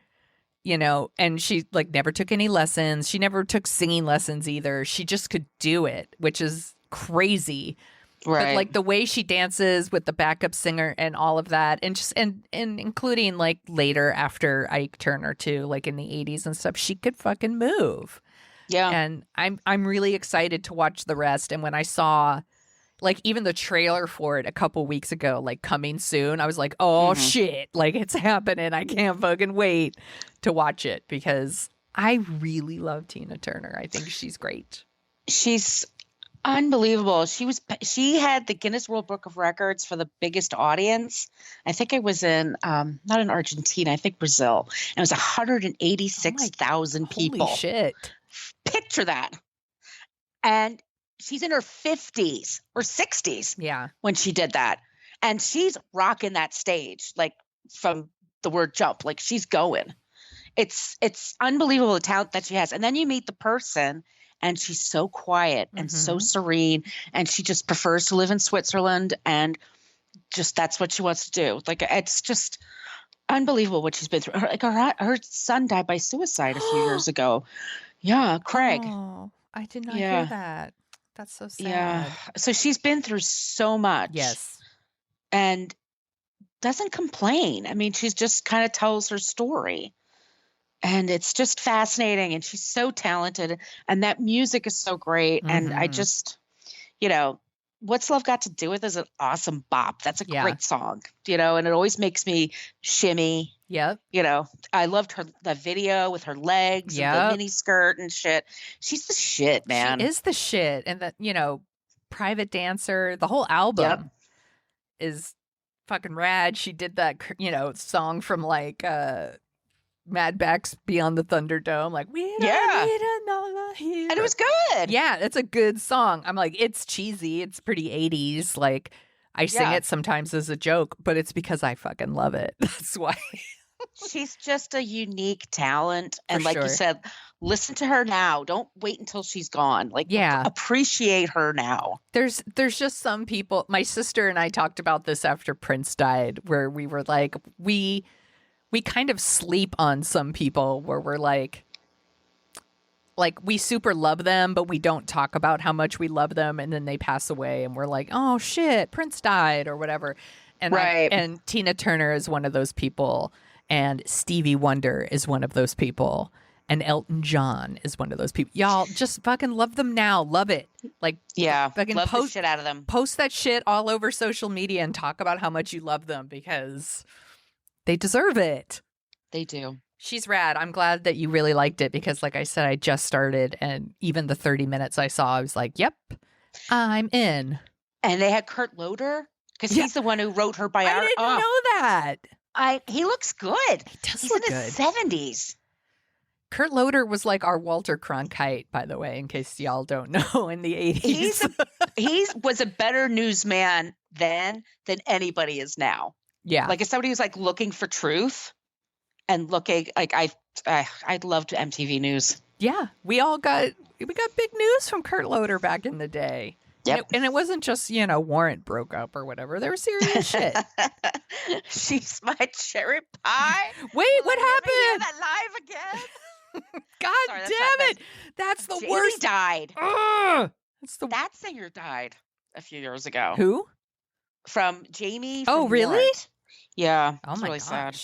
and she like never took any lessons. She never took singing lessons either. She just could do it, which is crazy. Right. But like the way she dances with the backup singer and all of that, and just and including like later after Ike Turner too, like in the 80s and stuff, she could fucking move. Yeah. And I'm really excited to watch the rest. And when I saw like even the trailer for it a couple weeks ago, like coming soon, I was like, oh shit, like it's happening. I can't fucking wait to watch it because I really love Tina Turner. I think she's great. She's unbelievable. She had the Guinness World Book of Records for the biggest audience. I think it was in not in Argentina, I think Brazil. And it was 186,000 people. Holy shit. Picture that. And she's in her 50s or 60s when she did that. And she's rocking that stage, like from the word jump, like she's going. It's unbelievable the talent that she has. And then you meet the person and she's so quiet and so serene. And she just prefers to live in Switzerland. And just that's what she wants to do. Like, it's just unbelievable what she's been through. Her son died by suicide a few years ago. Yeah, Craig. Oh, I did not hear that. That's so sad. Yeah. So she's been through so much. Yes. And doesn't complain. I mean, she's just kind of tells her story. And it's just fascinating. And she's so talented. And that music is so great. And I just, What's Love Got to Do With is an awesome bop. That's a great song, and it always makes me shimmy. Yep. I loved the video with her legs and the mini skirt and shit. She's the shit, man. She is the shit. And that, Private Dancer, the whole album is fucking rad. She did that, song from like Mad Max Beyond the Thunderdome. Like, we don't need another hero. And it was good. Yeah, it's a good song. I'm like, it's cheesy. It's pretty 80s. Like, I sing it sometimes as a joke, but it's because I fucking love it. That's why. She's just a unique talent. And like you said, listen to her now. Don't wait until she's gone. Like, appreciate her now. There's just some people. My sister and I talked about this after Prince died, where we were like, we kind of sleep on some people where we're like we super love them, but we don't talk about how much we love them. And then they pass away and we're like, oh shit, Prince died or whatever. And and Tina Turner is one of those people. And Stevie Wonder is one of those people. And Elton John is one of those people. Y'all just fucking love them now. Love it. Like, fucking love the shit out of them. Post that shit all over social media and talk about how much you love them because they deserve it. They do. She's rad. I'm glad that you really liked it because, like I said, I just started. And even the 30 minutes I saw, I was like, yep, I'm in. And they had Kurt Loder because he's the one who wrote her biography. I didn't know that. He looks good. He does He's look in his 70s. Kurt Loder was like our Walter Cronkite, by the way, in case y'all don't know, in the 80s. He was a better newsman then than anybody is now. Yeah. Like if somebody was like looking for truth and looking like I loved MTV News. Yeah. We got big news from Kurt Loder back in the day. Yep. And it wasn't just, Warrant broke up or whatever. There was serious shit. She's my cherry pie. Wait, what happened? Hear that live again? God damn it. That's the Jamie worst. Died. That singer died a few years ago. Who? From Jamie. Oh, really? Warrant. Yeah. Oh it's my really gosh. sad.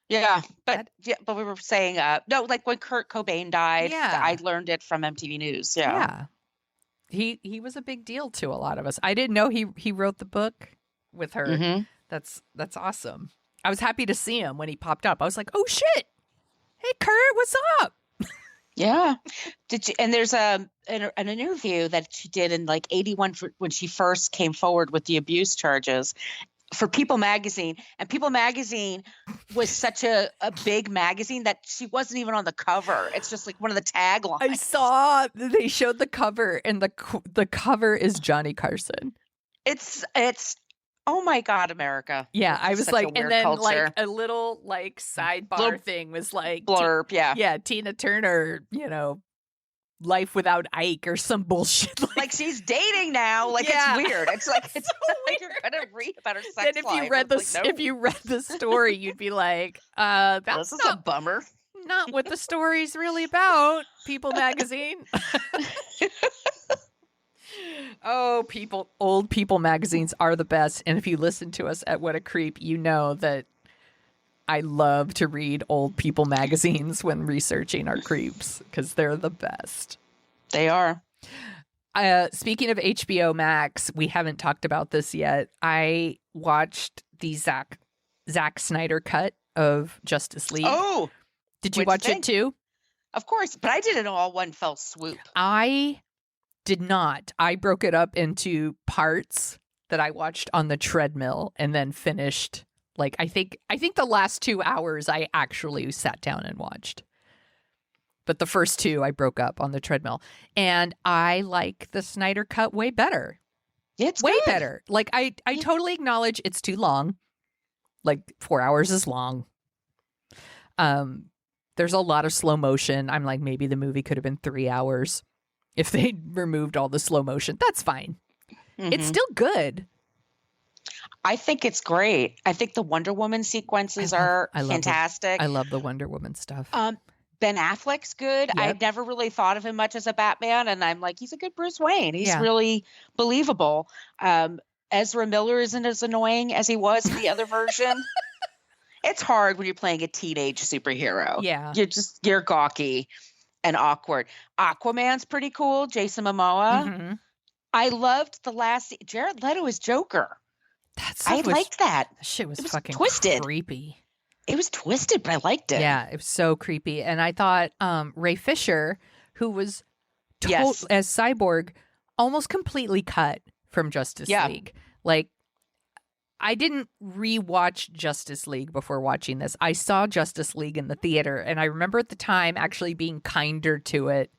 Yeah, but we were saying no, like when Kurt Cobain died, I learned it from MTV News. Yeah. He was a big deal to a lot of us. I didn't know he wrote the book with her. Mm-hmm. That's awesome. I was happy to see him when he popped up. I was like, oh shit. Hey Kurt, what's up? Yeah. Did you? And there's an interview that she did in like 81 when she first came forward with the abuse charges for People Magazine. And People Magazine was such a big magazine that she wasn't even on the cover. It's just like one of the taglines. I saw they showed the cover, and the cover is Johnny Carson. It's oh my God, America. Yeah, I was like, and then culture. Like a little like sidebar thing was like blurb, yeah, Tina Turner, Life Without Ike or some bullshit. Like she's dating now. Like it's weird. It's like it's so like you're gonna read about her sex life. Then if you read the story, you'd be like, this is a bummer. Not what the story's really about. People Magazine. Oh, old People magazines are the best. And if you listen to us at What a Creep, you know that I love to read old People magazines when researching our creeps because they're the best. They are. Speaking of HBO Max, we haven't talked about this yet. I watched the Zack Snyder cut of Justice League. Oh, did you watch it too? Of course, but I did it all one fell swoop. I did not. I broke it up into parts that I watched on the treadmill and then finished. Like I think the last 2 hours I actually sat down and watched. But the first 2 I broke up on the treadmill. And I like the Snyder cut way better. It's way good. better. Like I totally acknowledge it's too long. Like 4 hours is long. There's a lot of slow motion. I'm like, maybe the movie could have been 3 hours if they removed all the slow motion. That's fine. Mm-hmm. It's still good. I think it's great. I think the Wonder Woman sequences are fantastic. I love the Wonder Woman stuff. Ben Affleck's good. I Yep. never really thought of him much as a Batman, and I'm like, he's a good Bruce Wayne. He's Yeah. really believable. Ezra Miller isn't as annoying as he was in the other version. It's hard when you're playing a teenage superhero. Yeah. You're gawky and awkward. Aquaman's pretty cool. Jason Momoa. Mm-hmm. I loved the last Jared Leto as Joker. I liked that. That shit was It was fucking twisted. creepy. It was twisted, but I liked it. Yeah, it was so creepy. And I thought Ray Fisher, who was Yes. as Cyborg, almost completely cut from Justice Yeah. League. Like, I didn't rewatch Justice League before watching this. I saw Justice League in the theater, and I remember at the time actually being kinder to it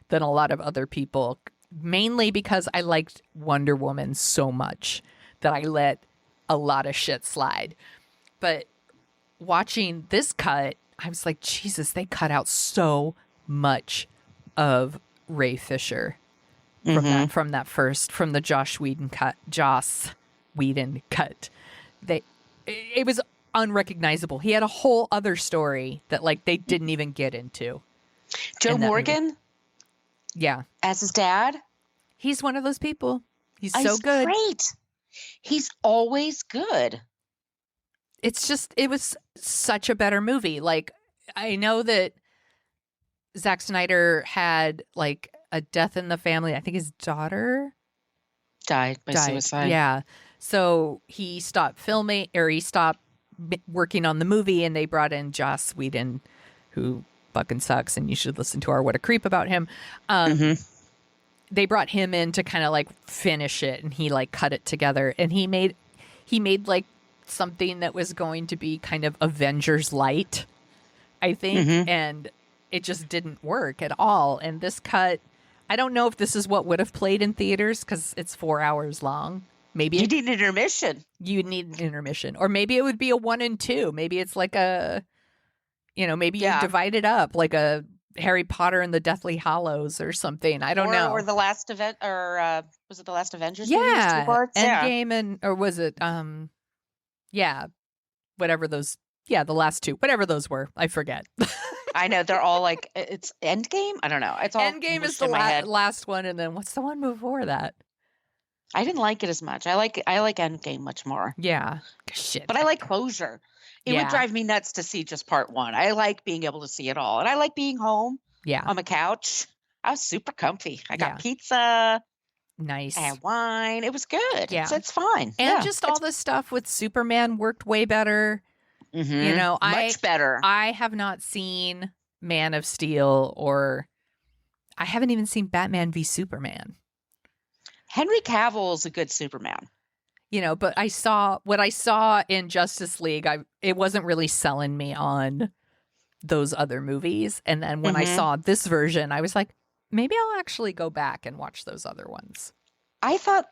than a lot of other people, mainly because I liked Wonder Woman so much that I let a lot of shit slide. But watching this cut, I was like, Jesus, they cut out so much of Ray Fisher from the Joss Whedon cut. It was unrecognizable. He had a whole other story that like they didn't even get into. Joe Morgan? Yeah. As his dad? He's one of those people. He's so good. Great. He's always good. It was such a better movie. Like, I know that Zack Snyder had like a death in the family. I think his daughter died by suicide. Yeah. So he stopped filming, or he stopped working on the movie, and they brought in Joss Whedon, who fucking sucks, and you should listen to our What a Creep about him. They brought him in to kind of like finish it, and he like cut it together, and he made like something that was going to be kind of Avengers light, I think, and it just didn't work at all. And this cut, I don't know if this is what would have played in theaters because it's 4 hours long. Maybe you need an intermission. You need an intermission, or maybe it would be a 1 and 2. Maybe it's like a, maybe you divide it up like a Harry Potter and the Deathly Hallows or something. I don't know. Or the last event, or was it the last Avengers? Yeah, 2 parts? Endgame or was it? Whatever those. Yeah, the last 2, whatever those were, I forget. I know they're all like it's Endgame. I don't know. It's all Endgame is the last one, and then what's the one before that? I didn't like it as much. I like Endgame much more. Yeah, shit. But I like closure. It would drive me nuts to see just part 1. I like being able to see it all, and I like being home. Yeah, on the couch. I was super comfy. I got pizza. Nice. I had wine. It was good. Yeah, it's fine. And just all the stuff with Superman worked way better. Much better. I have not seen Man of Steel, or I haven't even seen Batman v Superman. Henry Cavill is a good Superman. But what I saw in Justice League, it wasn't really selling me on those other movies. And then when I saw this version, I was like, maybe I'll actually go back and watch those other ones. I thought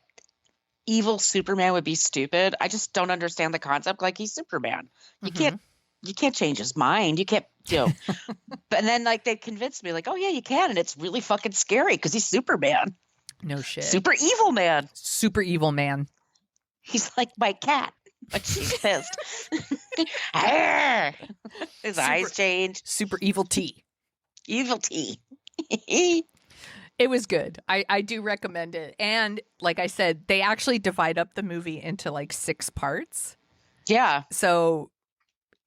evil Superman would be stupid. I just don't understand the concept. Like, he's Superman. You can't change his mind. You can't, but then like they convinced me like, oh yeah, you can. And it's really fucking scary because he's Superman. No shit. Super evil man. Super evil man. He's like my cat, but she's pissed. His eyes change. Super evil tea. Evil tea. It was good. I do recommend it. And like I said, they actually divide up the movie into like 6 parts. Yeah. So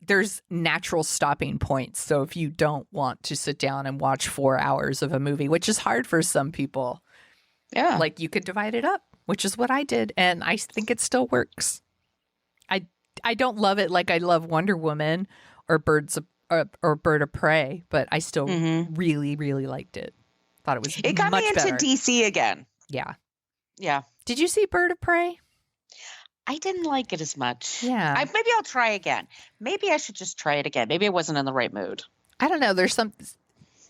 there's natural stopping points. So if you don't want to sit down and watch 4 hours of a movie, which is hard for some people, like you could divide it up, which is what I did. And I think it still works. I don't love it like I love Wonder Woman or Bird of Prey, but I still really, really liked it. Thought it was It got much me into better. DC again. Yeah. Yeah. Did you see Bird of Prey? I didn't like it as much. Yeah. Maybe I'll try again. Maybe I should just try it again. Maybe I wasn't in the right mood. I don't know. There's some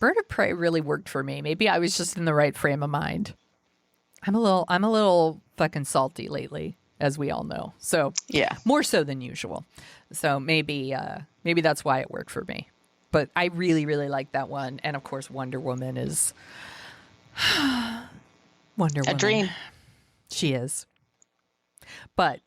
Bird of Prey really worked for me. Maybe I was just in the right frame of mind. I'm a little fucking salty lately, as we all know. So yeah, more so than usual. So maybe that's why it worked for me. But I really, really like that one. And of course, Wonder Woman is Wonder Woman. A dream. She is. But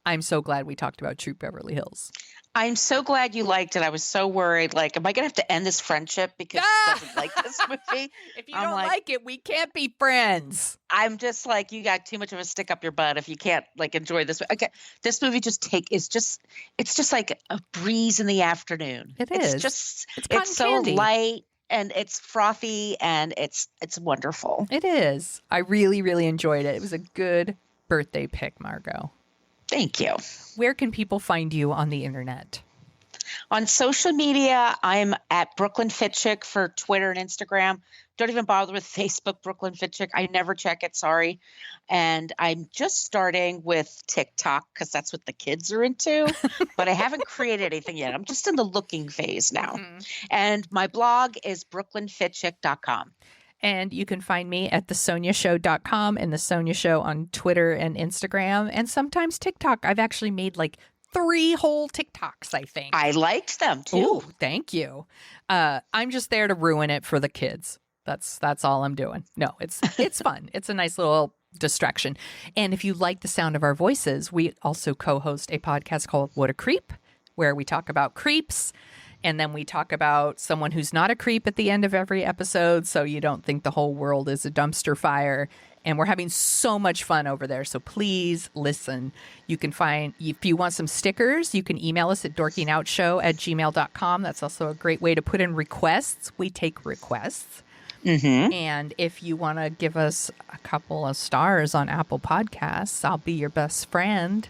I'm so glad we talked about Troop Beverly Hills. I'm so glad you liked it. I was so worried. Like, am I going to have to end this friendship because she doesn't like this movie? If you I'm don't like, like it, we can't be friends. I'm just like, you got too much of a stick up your butt if you can't like enjoy this. Okay, this movie it's just like a breeze in the afternoon. It is. It's cotton so candy. light and it's frothy and it's wonderful. It is. I really, really enjoyed it. It was a good birthday pick, Margo. Thank you. Where can people find you on the internet? On social media, I'm at Brooklyn Fitchick for Twitter and Instagram. Don't even bother with Facebook, Brooklyn Fitchick. I never check it, sorry. And I'm just starting with TikTok because that's what the kids are into. But I haven't created anything yet. I'm just in the looking phase now. Mm-hmm. And my blog is brooklynfitchick.com. And you can find me at thesoniashow.com and The Sonia Show on Twitter and Instagram. And sometimes TikTok. I've actually made like 3 whole TikToks, I think. I liked them too. Ooh, thank you. I'm just there to ruin it for the kids. That's all I'm doing. No, it's fun. It's a nice little distraction. And if you like the sound of our voices, we also co-host a podcast called What a Creep, where we talk about creeps. And then we talk about someone who's not a creep at the end of every episode, so you don't think the whole world is a dumpster fire. And we're having so much fun over there, so please listen. You can find, if you want some stickers, you can email us at dorkingoutshow@gmail.com. That's also a great way to put in requests. We take requests. Mm-hmm. And if you want to give us a couple of stars on Apple Podcasts, I'll be your best friend.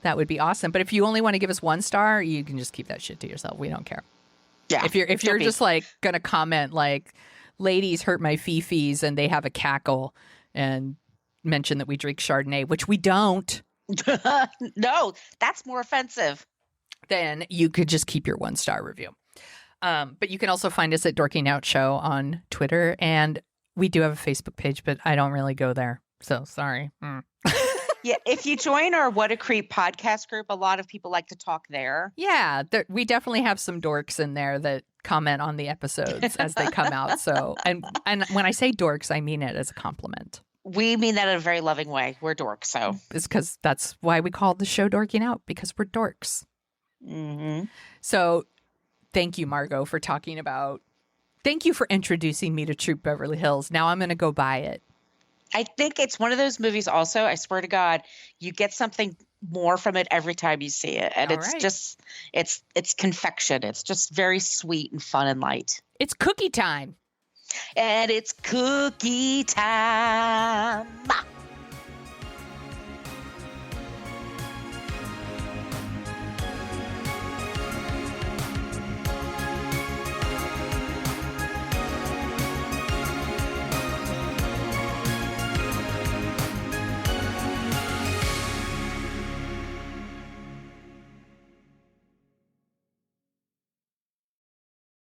That would be awesome. But if you only want to give us 1 star, you can just keep that shit to yourself. We don't care. Yeah. If you're just like going to comment like, ladies hurt my fifis and they have a cackle and mention that we drink Chardonnay, which we don't. No, that's more offensive. Then you could just keep your 1-star review. But you can also find us at Dorking Out Show on Twitter. And we do have a Facebook page, but I don't really go there. So sorry. Yeah, if you join our What a Creep podcast group, a lot of people like to talk there. Yeah, we definitely have some dorks in there that comment on the episodes as they come out. So, and when I say dorks, I mean it as a compliment. We mean that in a very loving way. We're dorks, so. It's because that's why we called the show Dorking Out, because we're dorks. Mm-hmm. So thank you, Margo, for thank you for introducing me to Troop Beverly Hills. Now I'm going to go buy it. I think it's one of those movies also, I swear to God, you get something more from it every time you see it. And it's confection. It's just very sweet and fun and light. It's cookie time. And it's cookie time.